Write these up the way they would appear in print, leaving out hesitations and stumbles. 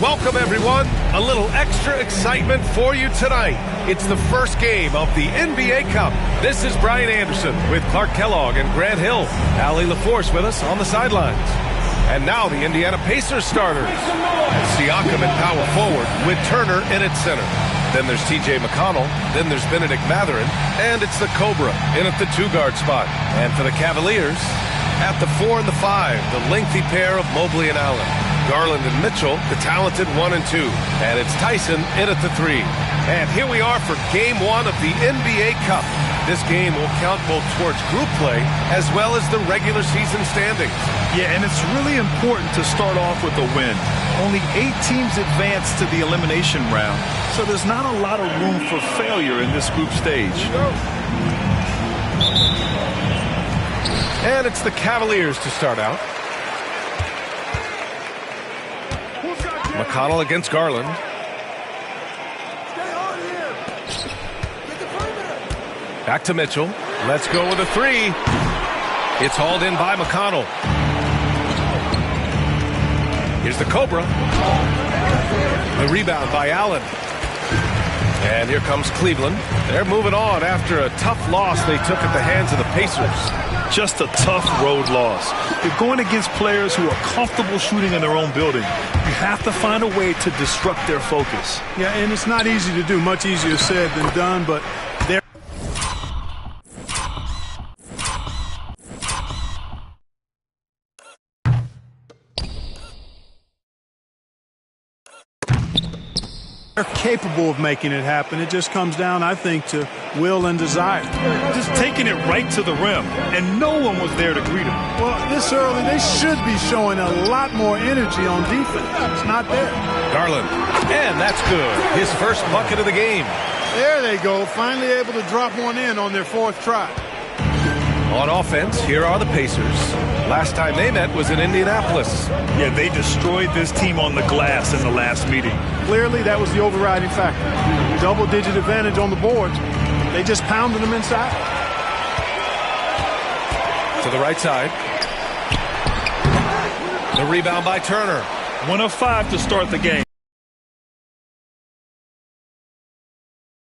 Welcome, everyone. A little extra excitement for you tonight. It's the first game of the NBA Cup. This is Brian Anderson with Clark Kellogg and Grant Hill. Allie LaForce with us on the sidelines. And now the Indiana Pacers starters. Siakam in power forward with Turner in at center. Then there's T.J. McConnell. Then there's Benedict Mathurin. And it's the Cobra in at the two-guard spot. And for the Cavaliers, at the 4 and the 5, the lengthy pair of Mobley and Allen. Garland and Mitchell, the talented 1 and 2. And it's Tyson in at the 3. And here we are for Game 1 of the NBA Cup. This game will count both towards group play as well as the regular season standings. Yeah, and it's really important to start off with a win. Only 8 teams advance to the elimination round, so there's not a lot of room for failure in this group stage. And it's the Cavaliers to start out. McConnell against Garland. Back to Mitchell. Let's go with a 3. It's hauled in by McConnell. Here's the Cobra. The rebound by Allen. And here comes Cleveland. They're moving on after a tough loss they took at the hands of the Pacers. Just a tough road loss. You're going against players who are comfortable shooting in their own building. You have to find a way to disrupt their focus. Yeah, and it's not easy to do. Much easier said than done, but they're... They're capable of making it happen. It just comes down, I think, to will and desire. Just taking it right to the rim, and no one was there to greet him. Well, this early, they should be showing a lot more energy on defense. It's not there. Garland, and that's good. His first bucket of the game. There they go, finally able to drop one in on their 4th try. On offense, here are the Pacers. Last time they met was in Indianapolis. Yeah, they destroyed this team on the glass in the last meeting. Clearly, that was the overriding factor. Double-digit advantage on the boards. They just pounded them inside. To the right side. The rebound by Turner. 1 of 5 to start the game.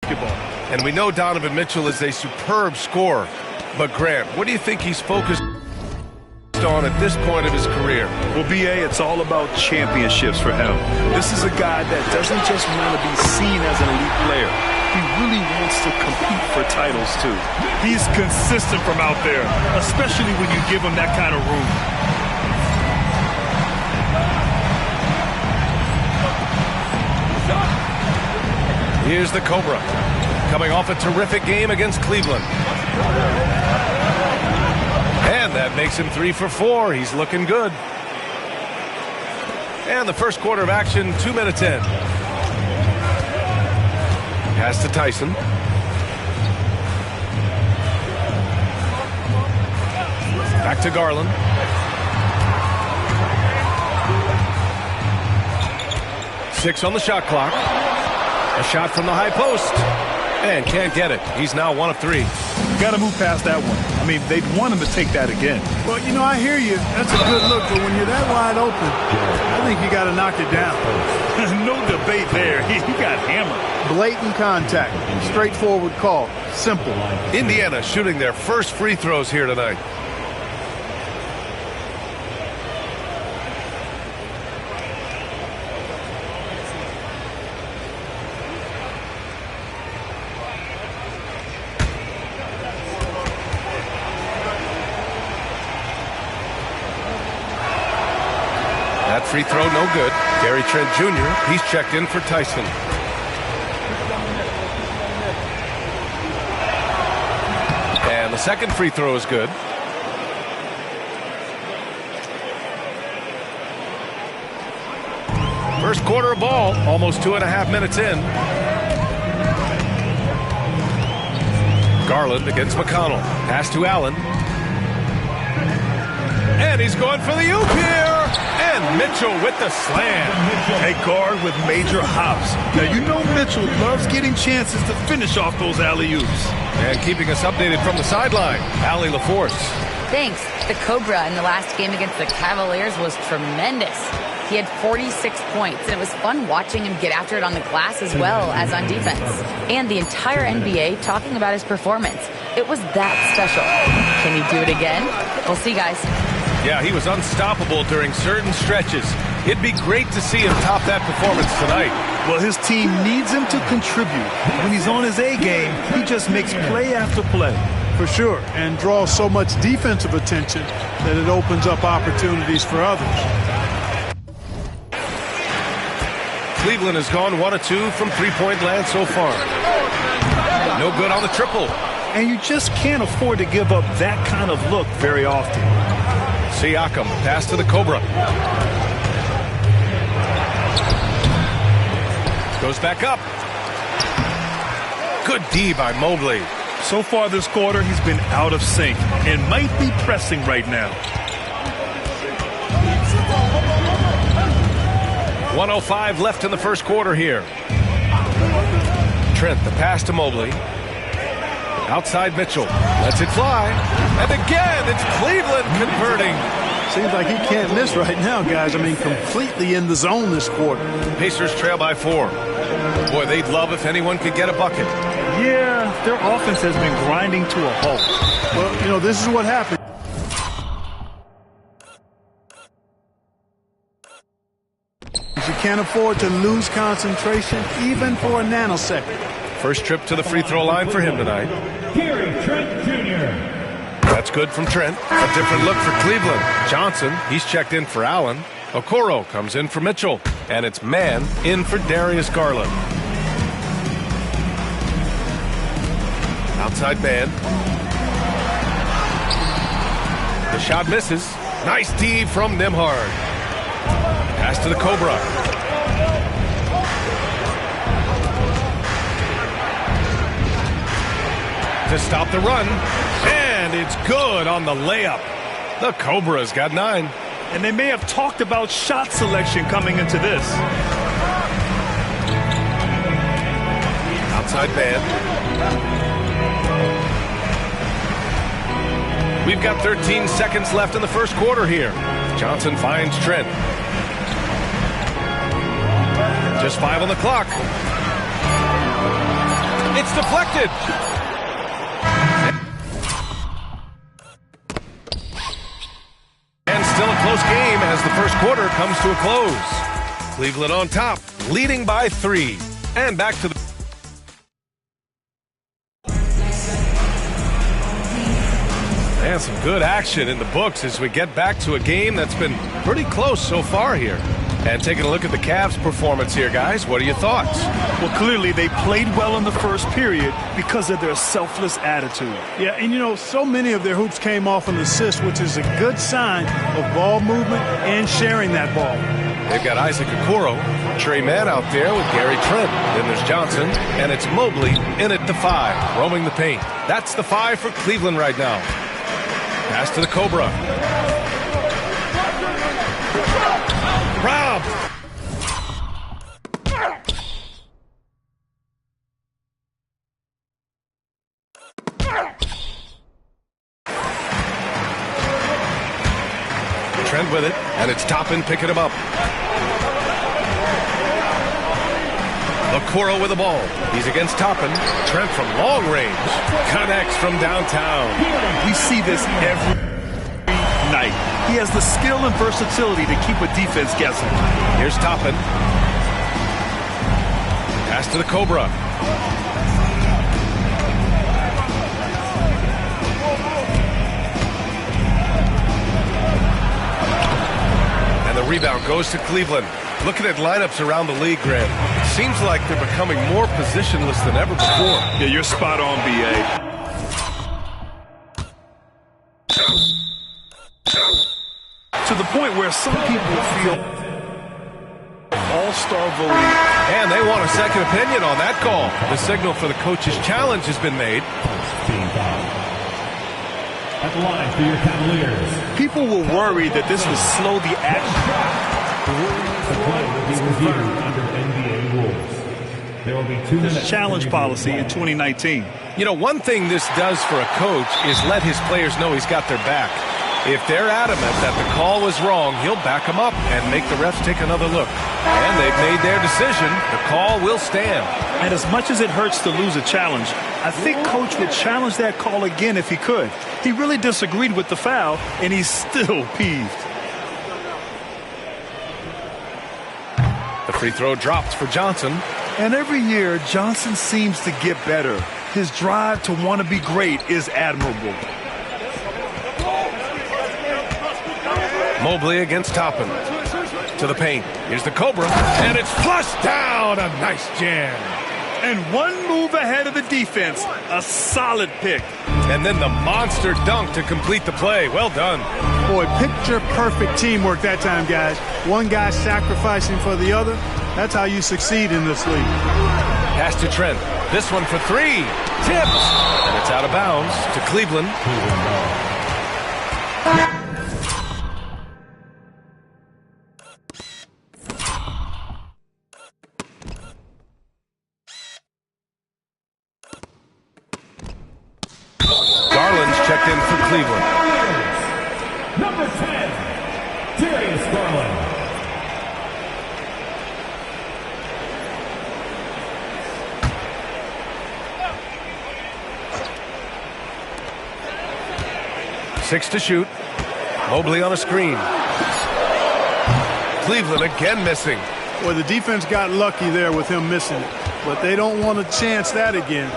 And we know Donovan Mitchell is a superb scorer. But Grant, what do you think he's focused on at this point of his career? Well, B.A., it's all about championships for him. This is a guy that doesn't just want to be seen as an elite player. He really wants to compete for titles, too. He's consistent from out there, especially when you give him that kind of room. Here's the Cobra, coming off a terrific game against Cleveland. And that makes him 3 for 4. He's looking good. And the first quarter of action, 2 minutes in. Pass to Tyson. Back to Garland. Six on the shot clock. A shot from the high post. And can't get it. He's now 1 of 3. Got to move past that one. I mean, they'd want him to take that again. Well, you know, I hear you. That's a good look, but when you're that wide open, I think you got to knock it down. No debate there. He got hammered. Blatant contact. Straightforward call. Simple. Indiana shooting their first free throws here tonight. That free throw no good. Gary Trent Jr., he's checked in for Tyson. And the second free throw is good. First quarter of ball, almost 2.5 minutes in. Garland against McConnell. Pass to Allen. And he's going for the oop here. And Mitchell with the slam. A guard with major hops. Now, you know Mitchell loves getting chances to finish off those alley-oops. And keeping us updated from the sideline, Allie LaForce. Thanks. The Cobra in the last game against the Cavaliers was tremendous. He had 46 points, and it was fun watching him get after it on the glass as well as on defense. And the entire NBA talking about his performance. It was that special. Can he do it again? We'll see, guys. Yeah, he was unstoppable during certain stretches. It'd be great to see him top that performance tonight. Well, his team needs him to contribute. When he's on his A game, he just makes play after play. For sure, and draws so much defensive attention that it opens up opportunities for others. Cleveland has gone 1 of 2 from three-point land so far. No good on the triple. And you just can't afford to give up that kind of look very often. Siakam, pass to the Cobra. Goes back up. Good D by Mobley. So far this quarter, he's been out of sync and might be pressing right now. 1:05 left in the first quarter here. Trent, the pass to Mobley. Outside Mitchell. Lets it fly. And again, it's Cleveland converting. Seems like he can't miss right now, guys. I mean, completely in the zone this quarter. Pacers trail by 4. Boy, they'd love if anyone could get a bucket. Yeah, their offense has been grinding to a halt. Well, you know, this is what happened. You can't afford to lose concentration even for a nanosecond. First trip to the free throw line for him tonight. Trent Jr. That's good from Trent. A different look for Cleveland. Johnson, he's checked in for Allen. Okoro comes in for Mitchell. And it's Mann in for Darius Garland. Outside Mann. The shot misses. Nice D from Nembhard. Pass to the Cobra. To stop the run. And it's good on the layup. The Cobra's got 9. And they may have talked about shot selection coming into this. Outside Mann. We've got 13 seconds left in the first quarter here. Johnson finds Trent. Just 5 on the clock. It's deflected. And still a close game as the first quarter comes to a close. Cleveland on top, leading by 3. And back to the... And some good action in the books as we get back to a game that's been pretty close so far here. And taking a look at the Cavs' performance here, guys, what are your thoughts? Well, clearly they played well in the first period because of their selfless attitude. Yeah, and you know, so many of their hoops came off an assist, which is a good sign of ball movement and sharing that ball. They've got Isaac Okoro, Trey Mann out there with Gary Trent. Then there's Johnson, and it's Mobley in at the 5, roaming the paint. That's the 5 for Cleveland right now. Pass to the Cobra. Rob. Trent with it, and it's Toppin picking him up. Okoro with the ball. He's against Toppin. Trent from long range. Connects from downtown. We see this every night. He has the skill and versatility to keep a defense guessing. Here's Toppin. Pass to the Cobra. And the rebound goes to Cleveland. Looking at lineups around the league, Grant, seems like they're becoming more positionless than ever before. Yeah, you're spot on, B.A. To the point where some people feel all-star voting. And they want a second opinion on that call. The signal for the coach's challenge has been made. At the line for your Cavaliers. People will worry that this would slow the action. The play will be reviewed under NBA rules. There will be 2 minutes. Challenge policy in 2019. You know, one thing this does for a coach is let his players know he's got their back. If they're adamant that the call was wrong, he'll back them up and make the refs take another look. And they've made their decision. The call will stand. And as much as it hurts to lose a challenge, I think Coach would challenge that call again if he could. He really disagreed with the foul, and he's still peeved. The free throw drops for Johnson. And every year, Johnson seems to get better. His drive to want to be great is admirable. Mobley against Toppin. To the paint. Here's the Cobra. And it's flushed down. A nice jam. And one move ahead of the defense. A solid pick. And then the monster dunk to complete the play. Well done. Boy, picture-perfect teamwork that time, guys. One guy sacrificing for the other. That's how you succeed in this league. Pass to Trent. This one for three. Tipped. And it's out of bounds to Cleveland. Garland's checked in for Cleveland. Number 10, Darius Garland. Six to shoot. Mobley on a screen. Cleveland again missing. Well, the defense got lucky there with him missing it, but they don't want to chance that again.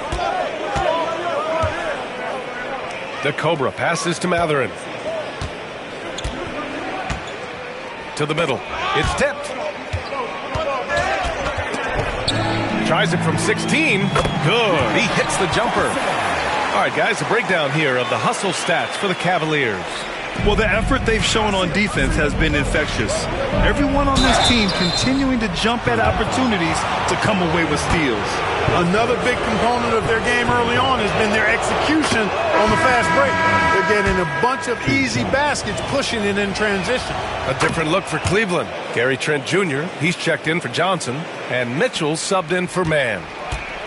The Cobra passes to Matherin. To the middle. It's tipped. Tries it from 16. Good. He hits the jumper. All right, guys, a breakdown here of the hustle stats for the Cavaliers. Well, the effort they've shown on defense has been infectious. Everyone on this team continuing to jump at opportunities to come away with steals. Another big component of their game early on has been their execution on the fast break. They're getting a bunch of easy baskets, pushing it in transition. A different look for Cleveland. Gary Trent Jr., he's checked in for Johnson, and Mitchell subbed in for Mann.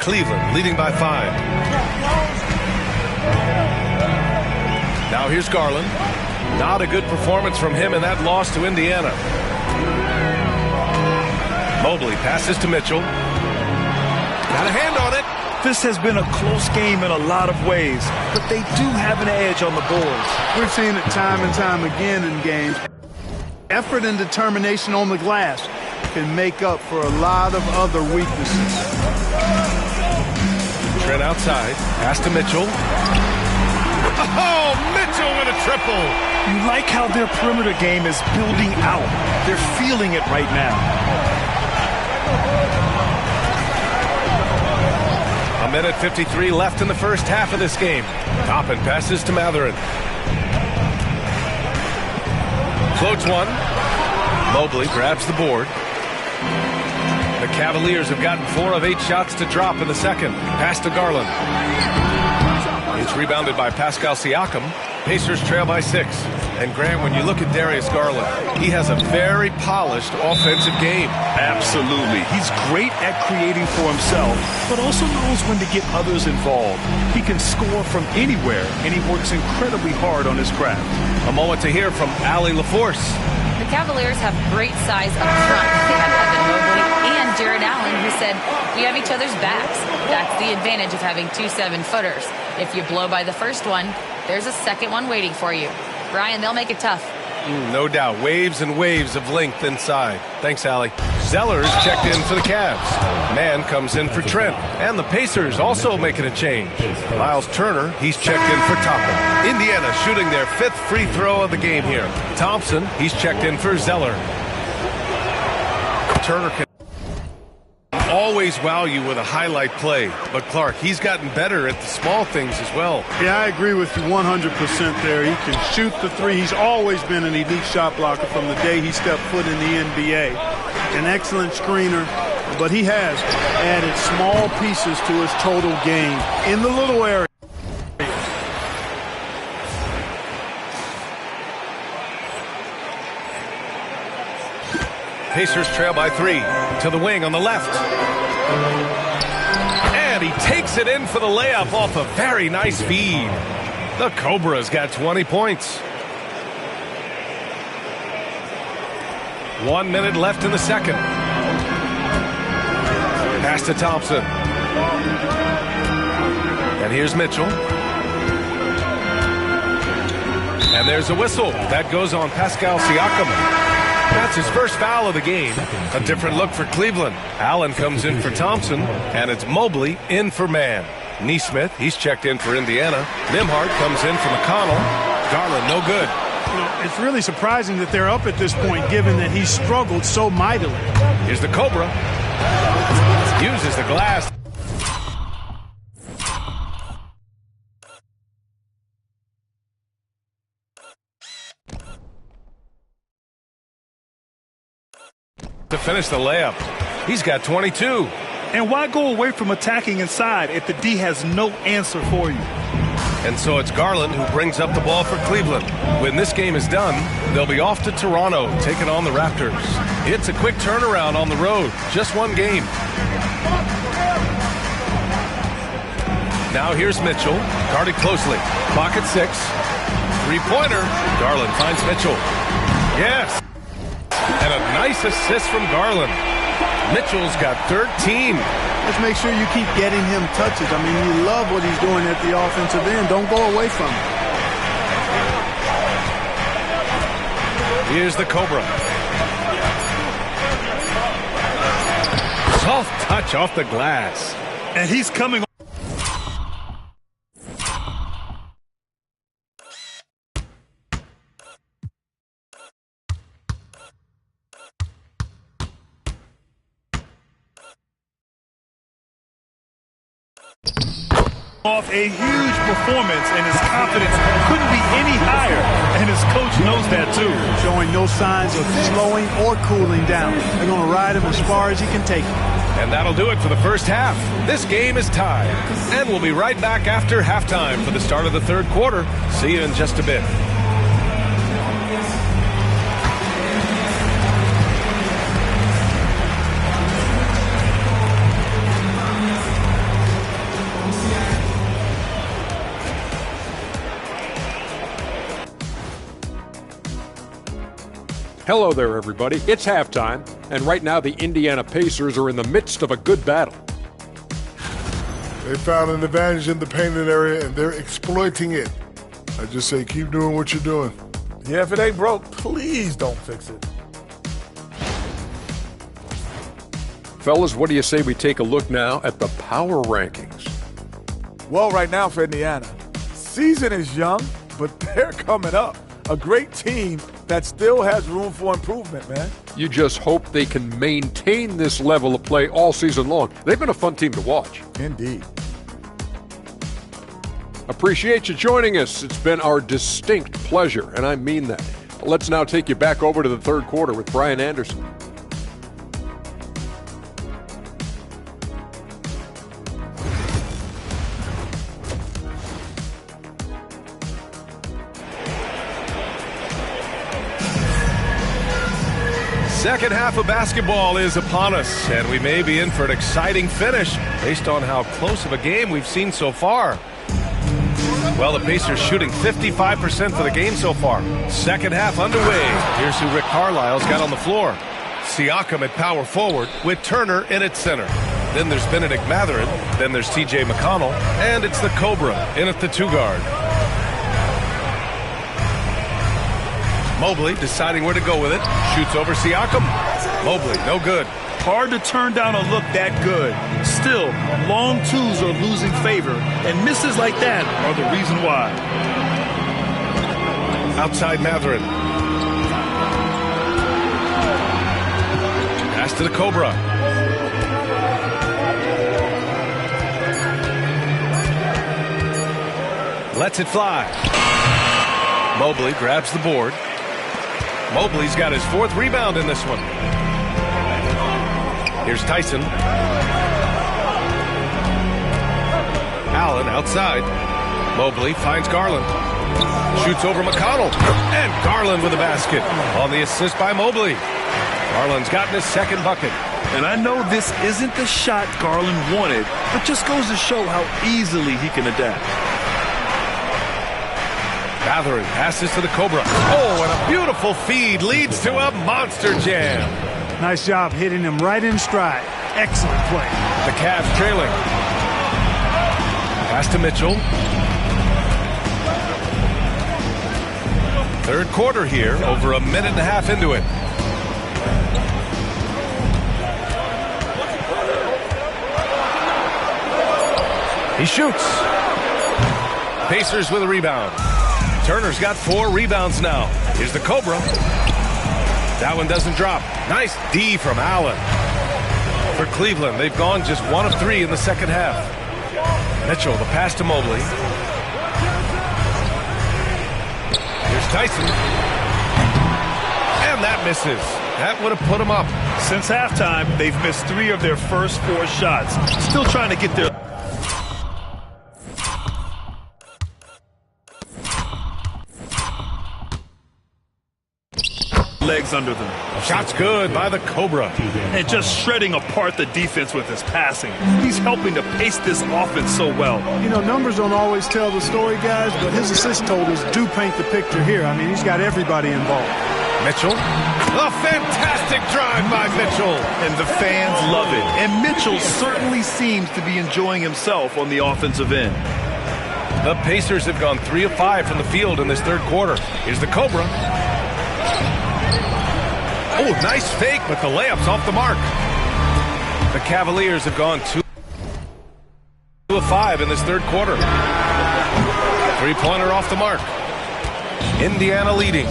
Cleveland leading by 5. Now here's Garland. Not a good performance from him in that loss to Indiana. Mobley passes to Mitchell. Got a hand on it. This has been a close game in a lot of ways, but they do have an edge on the boards. We've seen it time and time again in games. Effort and determination on the glass can make up for a lot of other weaknesses. Trent outside. Pass to Mitchell. Oh, Mitchell with a triple. You like how their perimeter game is building out. They're feeling it right now. A minute 53 left in the first half of this game. Toppin passes to Matherin. Floats one. Mobley grabs the board. The Cavaliers have gotten 4 of 8 shots to drop in the second. Pass to Garland. It's rebounded by Pascal Siakam. Pacers trail by 6. And Graham, when you look at Darius Garland, he has a very polished offensive game. Absolutely. He's great at creating for himself, but also knows when to get others involved. He can score from anywhere, and he works incredibly hard on his craft. A moment to hear from Allie LaForce. The Cavaliers have great size up front. They have Evan Mobley and Jared Allen, who said, we have each other's backs. That's the advantage of having 2 7-footers. If you blow by the first one, there's a second one waiting for you. Brian, they'll make it tough. No doubt. Waves and waves of length inside. Thanks, Allie. Zeller's checked in for the Cavs. Mann comes in for Trent. And the Pacers also making a change. Miles Turner, he's checked in for Toppin. Indiana shooting their 5th free throw of the game here. Thompson, he's checked in for Zeller. Turner can always wow you with a highlight play. But Clark, he's gotten better at the small things as well. Yeah, I agree with you 100% there. He can shoot the 3. He's always been an elite shot blocker from the day he stepped foot in the NBA. An excellent screener, but he has added small pieces to his total game in the little area. Pacers trail by 3. To the wing on the left. And he takes it in for the layup off a very nice feed. The Cobra's got 20 points. 1 minute left in the second. Pass to Thompson. And here's Mitchell. And there's a whistle. That goes on Pascal Siakam. That's his first foul of the game. A different look for Cleveland. Allen comes in for Thompson, and it's Mobley in for Mann. Neesmith, he's checked in for Indiana. Nembhard comes in for McConnell. Garland, no good. It's really surprising that they're up at this point, given that he struggled so mightily. Here's the Cobra. Uses the glass. To finish the layup. He's got 22. And why go away from attacking inside if the D has no answer for you? And so it's Garland who brings up the ball for Cleveland. When this game is done, they'll be off to Toronto, taking on the Raptors. It's a quick turnaround on the road. Just one game. Now here's Mitchell, guarded closely. Clock at 6. Three-pointer. Garland finds Mitchell. Yes. And a nice assist from Garland. Mitchell's got 13. Let's make sure you keep getting him touches. I mean, you love what he's doing at the offensive end. Don't go away from him. Here's the Cobra. Soft touch off the glass. And he's coming. Off a huge performance, and his confidence couldn't be any higher, and his coach knows that too. Showing no signs of slowing or cooling down. They're going to ride him as far as he can take him. And that'll do it for the first half. This game is tied, and we'll be right back after halftime for the start of the third quarter. See you in just a bit. Hello there, everybody. It's halftime, and right now the Indiana Pacers are in the midst of a good battle. They found an advantage in the painted area, and they're exploiting it. I just say keep doing what you're doing. Yeah, if it ain't broke, please don't fix it. Fellas, what do you say we take a look now at the power rankings? Well, right now for Indiana, season is young, but they're coming up. A great team that still has room for improvement, man. You just hope they can maintain this level of play all season long. They've been a fun team to watch. Indeed. Appreciate you joining us. It's been our distinct pleasure, and I mean that. Let's now take you back over to the third quarter with Brian Anderson. Second half of basketball is upon us, and we may be in for an exciting finish based on how close of a game we've seen so far. Well, the Pacers shooting 55% for the game so far. Second half underway. Here's who Rick Carlisle's got on the floor. Siakam at power forward with Turner in at center. Then there's Benedict Mathurin. Then there's TJ McConnell. And it's the Cobra in at the 2 guard. Mobley deciding where to go with it. Shoots over Siakam. Mobley, no good. Hard to turn down a look that good. Still, long twos are losing favor, and misses like that are the reason why. Outside Mathurin. Pass to the Cobra. Lets it fly. Mobley grabs the board. Mobley's got his 4th rebound in this one. Here's Tyson. Allen outside. Mobley finds Garland. Shoots over McConnell. And Garland with a basket on the assist by Mobley. Garland's gotten his 2nd bucket. And I know this isn't the shot Garland wanted, but just goes to show how easily he can adapt. Gathering passes to the Cobra. Oh, and a beautiful feed leads to a monster jam. Nice job hitting him right in stride. Excellent play. The Cavs trailing. Pass to Mitchell. Third quarter here, over a minute and a half into it. He shoots. Pacers with a rebound. Turner's got 4 rebounds now. Here's the Cobra. That one doesn't drop. Nice D from Allen. For Cleveland, they've gone just 1 of 3 in the second half. Mitchell, the pass to Mobley. Here's Tyson. And that misses. That would have put him up. Since halftime, they've missed 3 of their first 4 shots. Still trying to get their legs under them. Shot's good by the Cobra. And just shredding apart the defense with his passing. He's helping to pace this offense so well. You know, numbers don't always tell the story, guys, but his assist totals do paint the picture here. I mean, he's got everybody involved. Mitchell. A fantastic drive by Mitchell. And the fans love it. And Mitchell certainly seems to be enjoying himself on the offensive end. The Pacers have gone 3 of 5 from the field in this third quarter. Here's the Cobra. Oh, nice fake, but the layup's off the mark. The Cavaliers have gone 2 of 5 in this third quarter. Three-pointer off the mark. Indiana leading.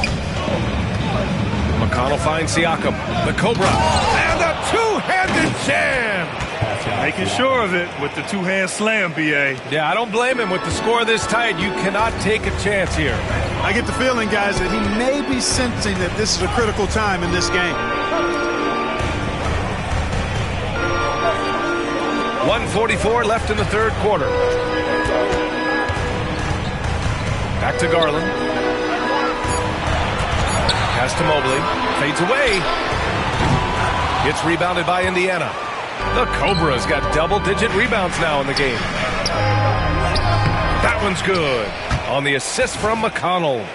McConnell finds Siakam. The Cobra. And a two-handed jam. Making sure of it with the two-hand slam, B.A. Yeah, I don't blame him. With the score this tight, you cannot take a chance here. I get the feeling, guys, that he may be sensing that this is a critical time in this game. 1:44 left in the third quarter. Back to Garland. Pass to Mobley. Fades away. Gets rebounded by Indiana. The Cobra's got double-digit rebounds now in the game. That one's good. On the assist from McConnell.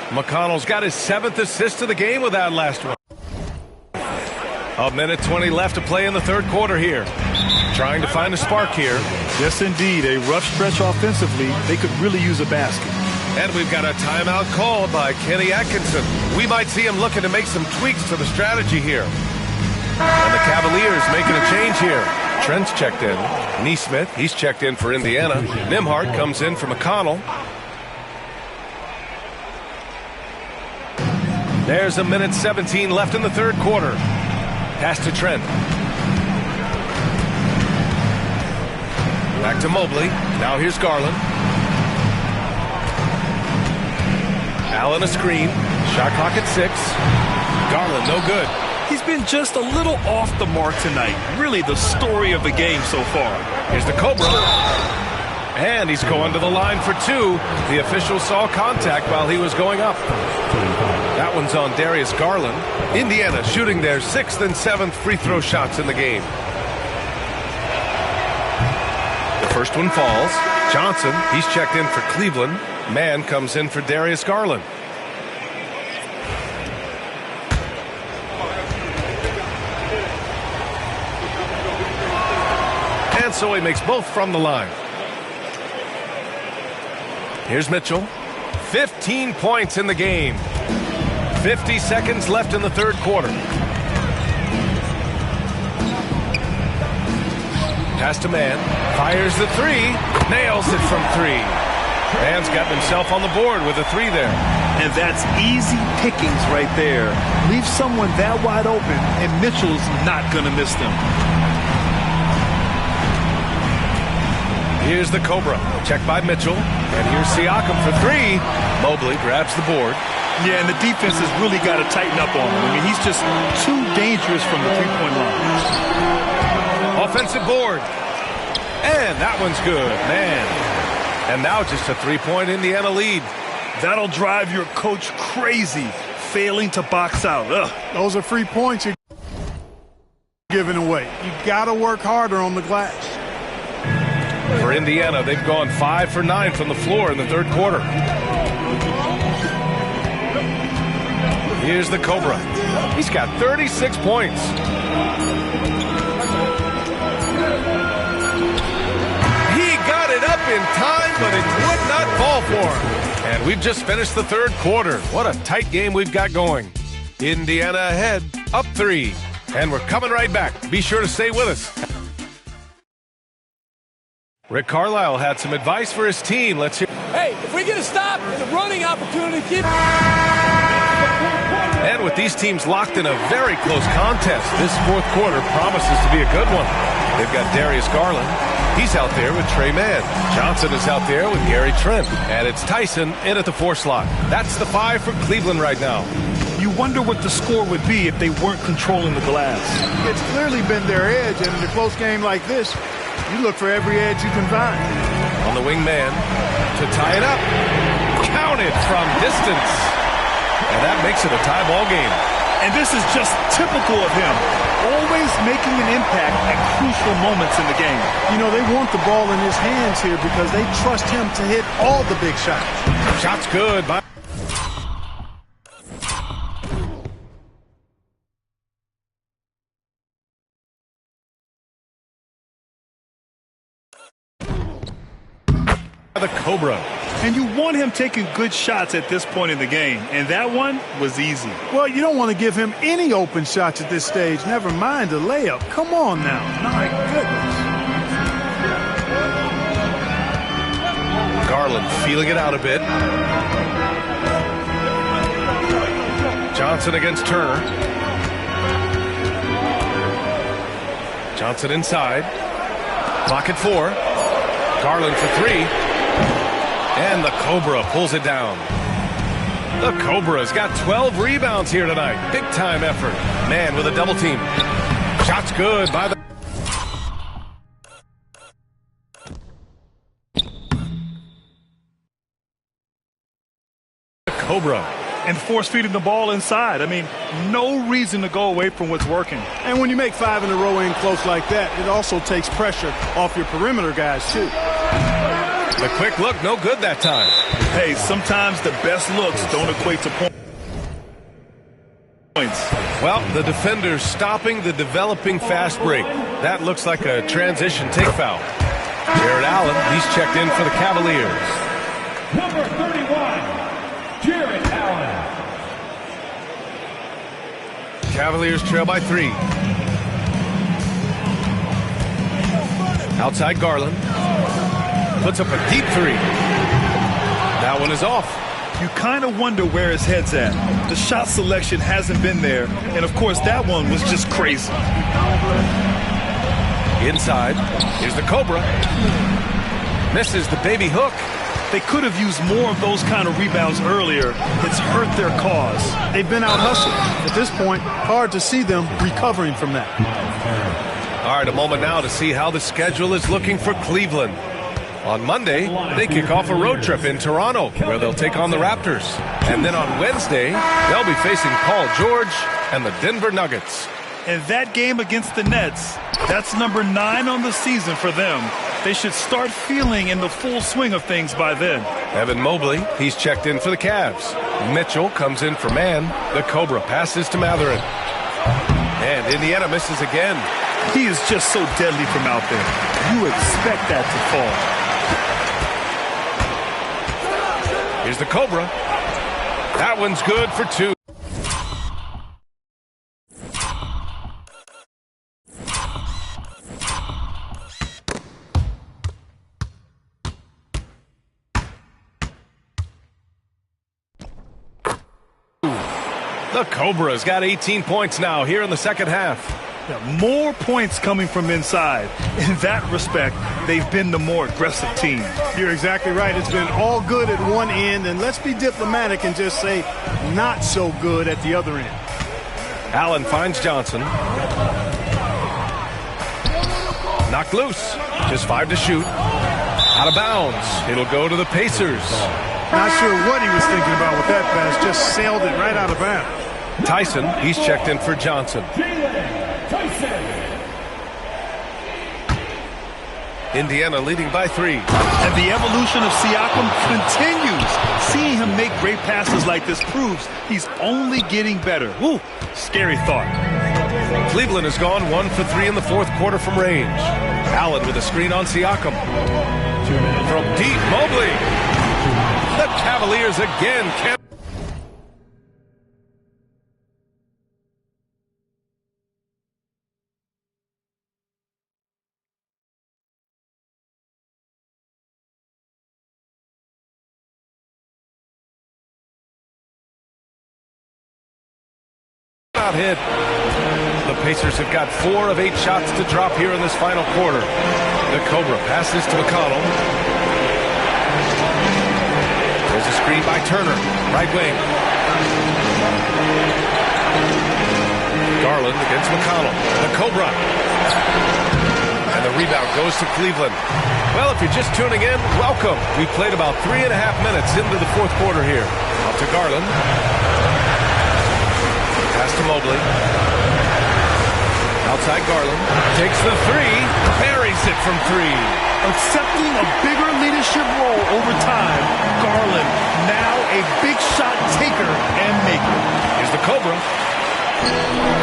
McConnell's got his 7th assist of the game with that last one. A minute 20 left to play in the third quarter here. Trying to find a spark here. Yes, indeed. A rough stretch offensively. They could really use a basket. And we've got a timeout called by Kenny Atkinson. We might see him looking to make some tweaks to the strategy here. And the Cavaliers making a change here. Trent's checked in. Nesmith, he's checked in for Indiana. Nembhard comes in for McConnell. There's a minute 17 left in the third quarter. Pass to Trent. Back to Mobley. Now here's Garland. Allen a screen. Shot clock at 6. Garland no good. He's been just a little off the mark tonight. Really the story of the game so far. Here's the Cobra. And he's going to the line for 2. The official saw contact while he was going up. That one's on Darius Garland. Indiana shooting their 6th and 7th free throw shots in the game. The first one falls. Johnson, he's checked in for Cleveland. Mann comes in for Darius Garland. And so he makes both from the line. Here's Mitchell. 15 points in the game. 50 seconds left in the third quarter. Pass to Mann. Fires the 3. Nails it from 3. Mann's got himself on the board with a 3 there. And that's easy pickings right there. Leave someone that wide open, and Mitchell's not going to miss them. Here's the Cobra. Checked by Mitchell. And here's Siakam for 3. Mobley grabs the board. Yeah, and the defense has really got to tighten up on him. I mean, he's just too dangerous from the three-point line. Offensive board. And that one's good, man. And now just a 3-point Indiana lead. That'll drive your coach crazy, failing to box out. Ugh. Those are free points you're giving away. You got to work harder on the glass. For Indiana, they've gone 5 for 9 from the floor in the third quarter. Here's the Cobra. He's got 36 points. He got it up in time, but it would not fall for him. And we've just finished the third quarter. What a tight game we've got going. Indiana ahead, up 3. And we're coming right back. Be sure to stay with us. Rick Carlisle had some advice for his team. Let's hear. Hey, if we get a stop and a running opportunity, keep. And with these teams locked in a very close contest, this fourth quarter promises to be a good one. They've got Darius Garland. He's out there with Trey Mann. Johnson is out there with Gary Trent. And it's Tyson in at the 4 slot. That's the 5 for Cleveland right now. You wonder what the score would be if they weren't controlling the glass. It's clearly been their edge, and in a close game like this, you look for every edge you can find. On the wing man to tie it up. Counted from distance. And that makes it a tie ball game. And this is just typical of him. Always making an impact at crucial moments in the game. You know, they want the ball in his hands here because they trust him to hit all the big shots. Shot's good. The Cobra. And you want him taking good shots at this point in the game, and that one was easy. Well, you don't want to give him any open shots at this stage, never mind a layup. Come on now. My goodness. Garland feeling it out a bit. Johnson against Turner. Johnson inside. Clock at 4. Garland for 3. And the Cobra pulls it down. The Cobra's got 12 rebounds here tonight. Big time effort. Man with a double team. Shot's good by the Cobra. And force feeding the ball inside. I mean, no reason to go away from what's working. And when you make 5 in a row in close like that, it also takes pressure off your perimeter guys, too. The quick look, no good that time. Hey, sometimes the best looks don't equate to points. Well, the defender's stopping the developing fast break. That looks like a transition take foul. Jared Allen, he's checked in for the Cavaliers. Number 31, Jared Allen. Cavaliers trail by 3. Outside Garland. Puts up a deep 3. That one is off. You kind of wonder where his head's at. The shot selection hasn't been there. And, of course, that one was just crazy. Inside. Here's the Cobra. Misses the baby hook. They could have used more of those kind of rebounds earlier. It's hurt their cause. They've been out-hustled. At this point, hard to see them recovering from that. All right, a moment now to see how the schedule is looking for Cleveland. On Monday, they kick off a road trip in Toronto, where they'll take on the Raptors. And then on Wednesday, they'll be facing Paul George and the Denver Nuggets. And that game against the Nets, that's number 9 on the season for them. They should start feeling in the full swing of things by then. Evan Mobley, he's checked in for the Cavs. Mitchell comes in for Mann. The Cobra passes to Matherin. And Indiana misses again. He is just so deadly from out there. You expect that to fall. Here's the Cobra. That one's good for 2. The Cobra's got 18 points now here in the second half. Yeah, more points coming from inside. In that respect, they've been the more aggressive team. You're exactly right. It's been all good at one end, and let's be diplomatic and just say not so good at the other end. Allen finds Johnson. Knocked loose. Just 5 to shoot. Out of bounds. It'll go to the Pacers. Not sure what he was thinking about with that pass. Just sailed it right out of bounds. Tyson, he's checked in for Johnson. Indiana leading by 3. And the evolution of Siakam continues. Seeing him to make great passes like this proves he's only getting better. Woo, scary thought. Cleveland has gone 1 for 3 in the fourth quarter from range. Allen with a screen on Siakam. From deep, Mobley. The Cavaliers again can't. Hit. The Pacers have got 4 of 8 shots to drop here in this final quarter. The Cobra passes to McConnell. There's a screen by Turner, right wing. Garland against McConnell. The Cobra. And the rebound goes to Cleveland. Well, if you're just tuning in, welcome. We played about 3.5 minutes into the fourth quarter here. Up to Garland. Pass to Mobley. Outside Garland. Takes the 3. Buries it from 3. Accepting a bigger leadership role over time, Garland now a big shot taker and maker. Here's the Cobra.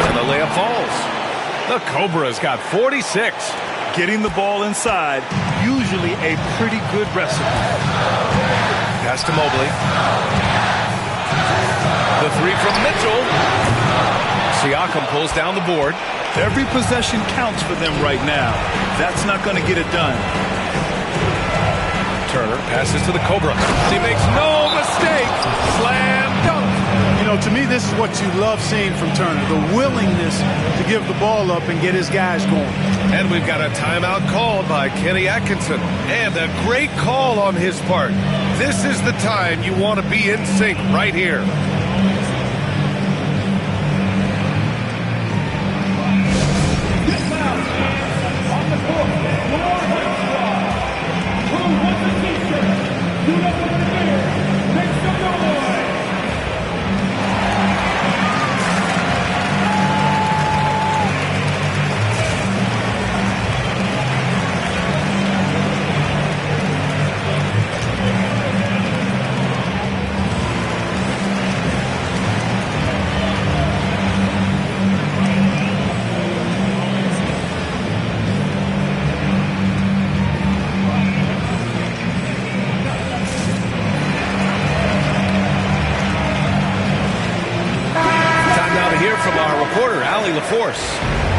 And the layup falls. The Cobra's got 46. Getting the ball inside, usually a pretty good recipe. Pass to Mobley. The 3 from Mitchell. Siakam pulls down the board. Every possession counts for them right now. That's not going to get it done. Turner passes to the Cobra. He makes no mistake. Slam dunk. You know, to me, this is what you love seeing from Turner, the willingness to give the ball up and get his guys going. And we've got a timeout called by Kenny Atkinson. And a great call on his part. This is the time you want to be in sync right here.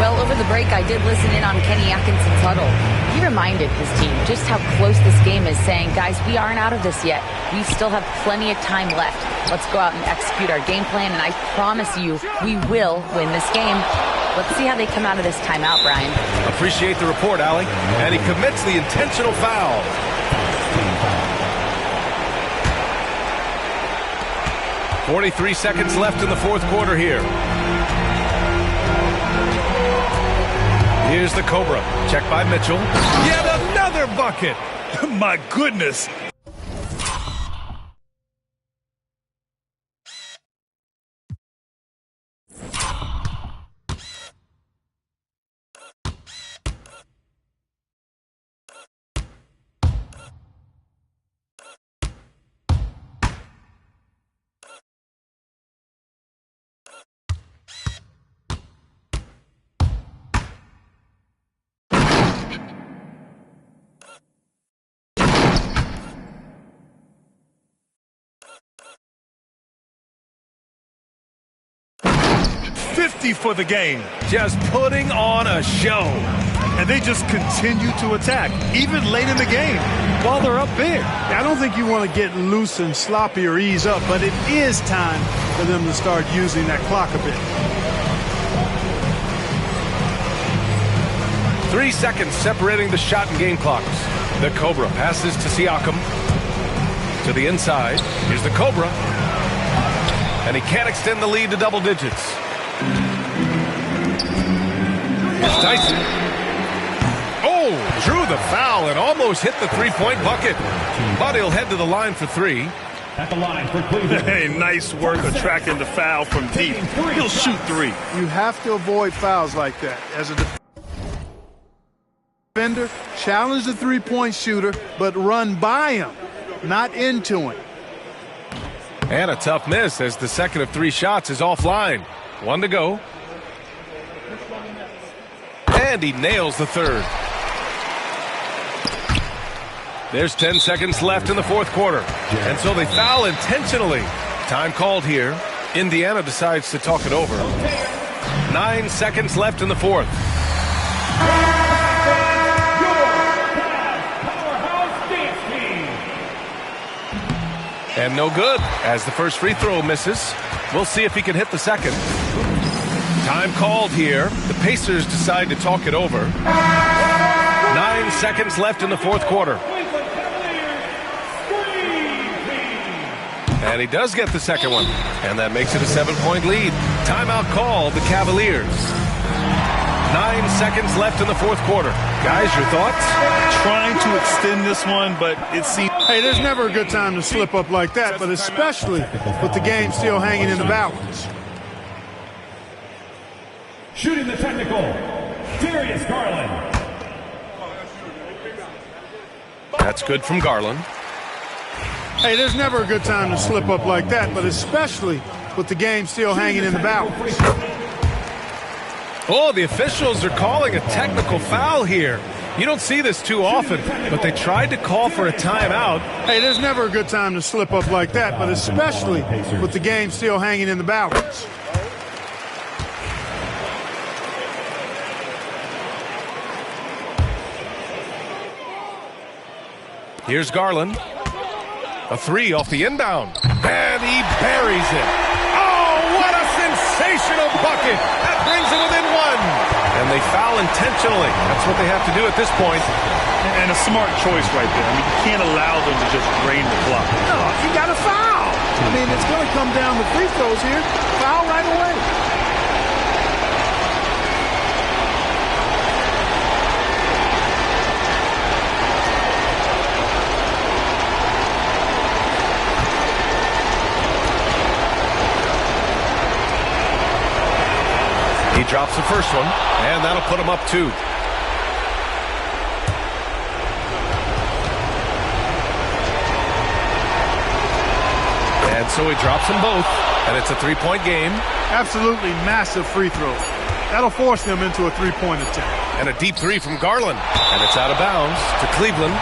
Well, over the break, I did listen in on Kenny Atkinson's huddle. He reminded his team just how close this game is, saying, guys, we aren't out of this yet. We still have plenty of time left. Let's go out and execute our game plan, and I promise you, we will win this game. Let's see how they come out of this timeout, Brian. Appreciate the report, Allie. And he commits the intentional foul. .43 seconds left in the fourth quarter here. Here's the Cobra. Checked by Mitchell. Yet another bucket. My goodness. For the game. Just putting on a show. And they just continue to attack, even late in the game, while they're up big. I don't think you want to get loose and sloppy or ease up, but it is time for them to start using that clock a bit. 3 seconds separating the shot and game clocks. The Cobra passes to Siakam. To the inside. Here's the Cobra. And he can't extend the lead to double digits. Here's Tyson. Oh, drew the foul and almost hit the three-point bucket. But he'll head to the line for 3. At the line for Cleveland. Hey, nice work attracting the foul from deep. He'll shoot 3. You have to avoid fouls like that. As a defender, challenge the three-point shooter, but run by him, not into him. And a tough miss as the second of 3 shots is offline. 1 to go. And he nails the third. There's 10 seconds left in the fourth quarter. And so they foul intentionally. Time called here. Indiana decides to talk it over. 9 seconds left in the fourth. And no good as the first free throw misses. We'll see if he can hit the second. Time called here. The Pacers decide to talk it over. 9 seconds left in the fourth quarter. And he does get the second one. And that makes it a 7-point lead. Timeout called the Cavaliers. 9 seconds left in the fourth quarter. Guys, your thoughts? Trying to extend this one, but it seems... Hey, there's never a good time to slip up like that, but especially with the game still hanging in the balance. Shooting the technical, Darius Garland. That's good from Garland. Hey, there's never a good time to slip up like that, but especially with the game still hanging in the balance. Oh, the officials are calling a technical foul here. You don't see this too often, but they tried to call for a timeout. Hey, there's never a good time to slip up like that, but especially with the game still hanging in the balance. Here's Garland. A 3 off the inbound. And he buries it. Oh, what a sensational bucket. That brings it within 1. And they foul intentionally. That's what they have to do at this point. And a smart choice right there. I mean, you can't allow them to just drain the clock. No, you got to foul. I mean, it's going to come down to free throws here. Foul right away. He drops the first one, and that'll put him up 2. And so he drops them both, and it's a 3-point game. Absolutely massive free throws. That'll force them into a 3-point attempt. And a deep 3 from Garland, and it's out of bounds to Cleveland.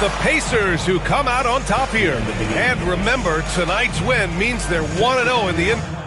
the Pacers who come out on top here. And remember, tonight's win means they're 1-0 in the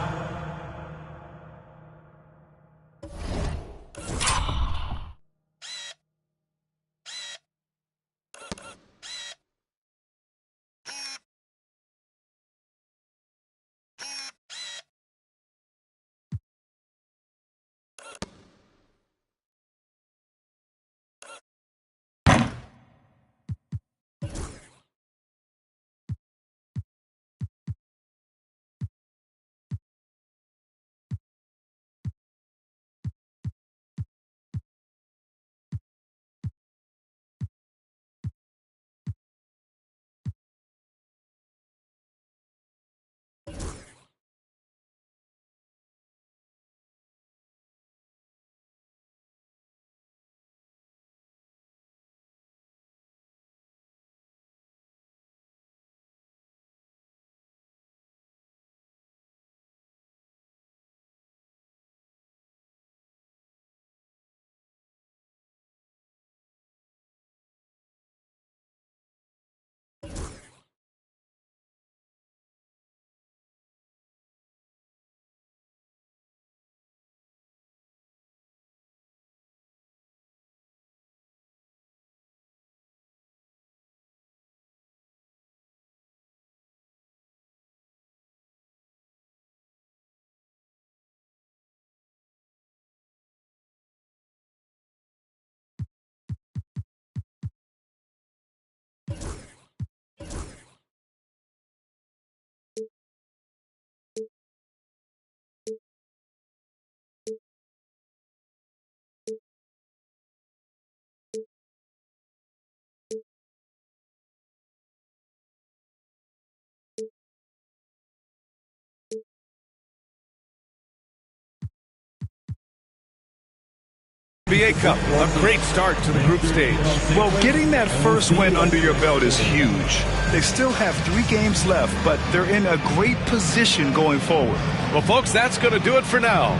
NBA Cup. A great start to the group stage. Well, getting that first win under your belt is huge. They still have 3 games left, but they're in a great position going forward. Well, folks, that's going to do it for now.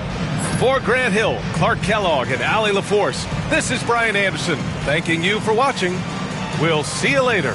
For Grant Hill, Clark Kellogg, and Allie LaForce, this is Brian Anderson thanking you for watching. We'll see you later.